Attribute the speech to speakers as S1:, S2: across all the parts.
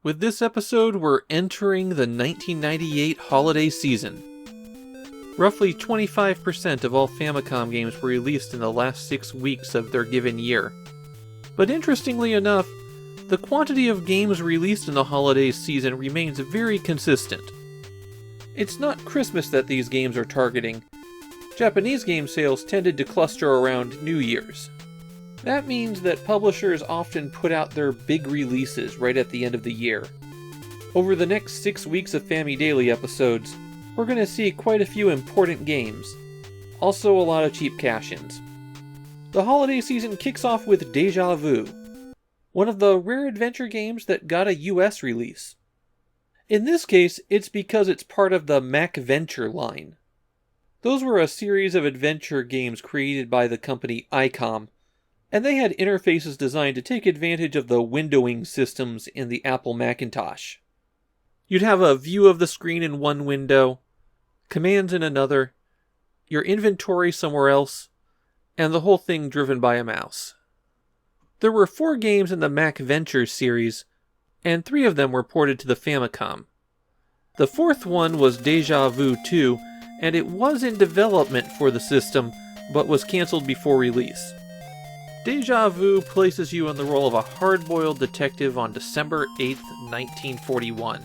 S1: With this episode, we're entering the 1998 holiday season. Roughly 25% of all Famicom games were released in the last 6 weeks of their given year. But interestingly enough, the quantity of games released in the holiday season remains very consistent. It's not Christmas that these games are targeting. Japanese game sales tended to cluster around New Year's. That means that publishers often put out their big releases right at the end of the year. Over the next 6 weeks of Famidaily episodes, we're going to see quite a few important games. Also a lot of cheap cash-ins. The holiday season kicks off with Deja Vu, one of the rare adventure games that got a US release. In this case, it's because it's part of the MacVenture line. Those were a series of adventure games created by the company Famicom, and they had interfaces designed to take advantage of the windowing systems in the Apple Macintosh. You'd have a view of the screen in one window, commands in another, your inventory somewhere else, and the whole thing driven by a mouse. There were 4 games in the MacVenture series, and 3 of them were ported to the Famicom. The 4th one was Deja Vu 2, and it was in development for the system, but was cancelled before release. Deja Vu places you in the role of a hard-boiled detective on December 8th, 1941.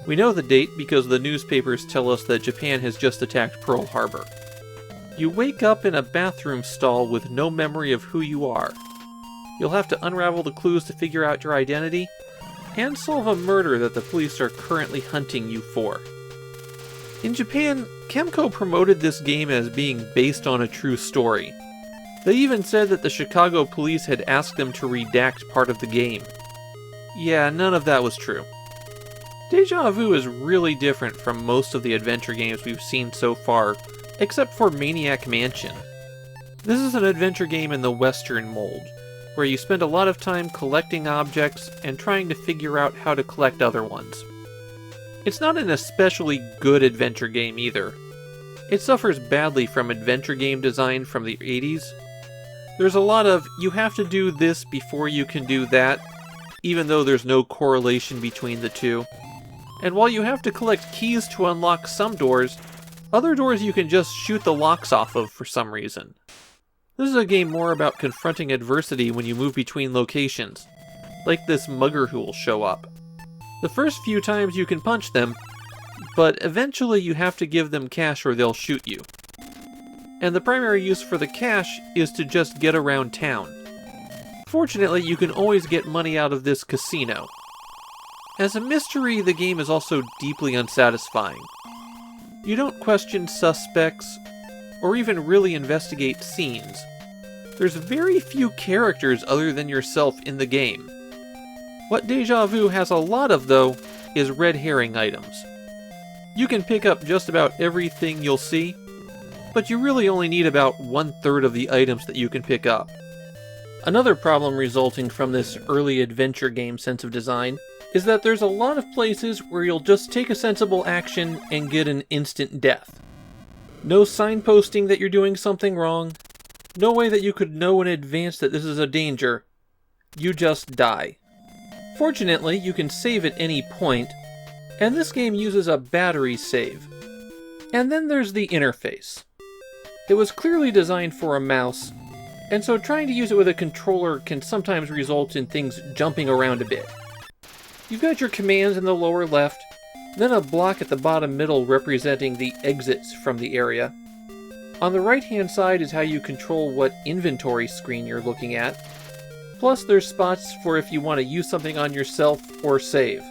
S1: We know the date because the newspapers tell us that Japan has just attacked Pearl Harbor. You wake up in a bathroom stall with no memory of who you are. You'll have to unravel the clues to figure out your identity, and solve a murder that the police are currently hunting you for. In Japan, Kemco promoted this game as being based on a true story. They even said that the Chicago police had asked them to redact part of the game. Yeah, none of that was true. Deja Vu is really different from most of the adventure games we've seen so far, except for Maniac Mansion. This is an adventure game in the Western mold, where you spend a lot of time collecting objects and trying to figure out how to collect other ones. It's not an especially good adventure game either. It suffers badly from adventure game design from the 80s. There's a lot of, you have to do this before you can do that, even though there's no correlation between the two. And while you have to collect keys to unlock some doors, other doors you can just shoot the locks off of for some reason. This is a game more about confronting adversity when you move between locations, like this mugger who will show up. The first few times you can punch them, but eventually you have to give them cash or they'll shoot you. And the primary use for the cash is to just get around town. Fortunately, you can always get money out of this casino. As a mystery, the game is also deeply unsatisfying. You don't question suspects, or even really investigate scenes. There's very few characters other than yourself in the game. What Deja Vu has a lot of, though, is red herring items. You can pick up just about everything you'll see, but you really only need about 1/3 of the items that you can pick up. Another problem resulting from this early adventure game sense of design is that there's a lot of places where you'll just take a sensible action and get an instant death. No signposting that you're doing something wrong, no way that you could know in advance that this is a danger. You just die. Fortunately, you can save at any point, and this game uses a battery save. And then there's the interface. It was clearly designed for a mouse, and so trying to use it with a controller can sometimes result in things jumping around a bit. You've got your commands in the lower left, then a block at the bottom middle representing the exits from the area. On the right-hand side is how you control what inventory screen you're looking at. Plus there's spots for if you want to use something on yourself or save.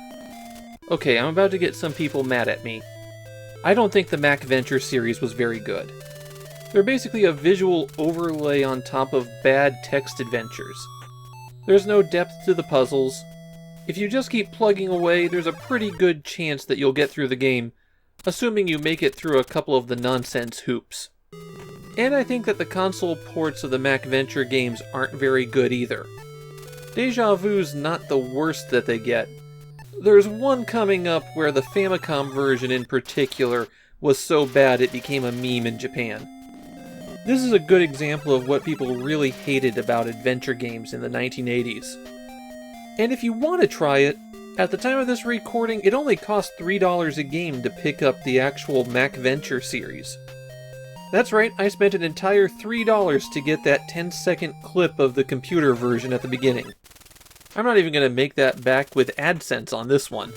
S1: Okay, I'm about to get some people mad at me. I don't think the MacVenture series was very good. They're basically a visual overlay on top of bad text adventures. There's no depth to the puzzles. If you just keep plugging away, there's a pretty good chance that you'll get through the game, assuming you make it through a couple of the nonsense hoops. And I think that the console ports of the MacVenture games aren't very good either. Deja Vu's not the worst that they get. There's one coming up where the Famicom version in particular was so bad it became a meme in Japan. This is a good example of what people really hated about adventure games in the 1980s. And if you want to try it, at the time of this recording, it only costs $3 a game to pick up the actual MacVenture series. That's right, I spent an entire $3 to get that 10-second clip of the computer version at the beginning. I'm not even going to make that back with AdSense on this one.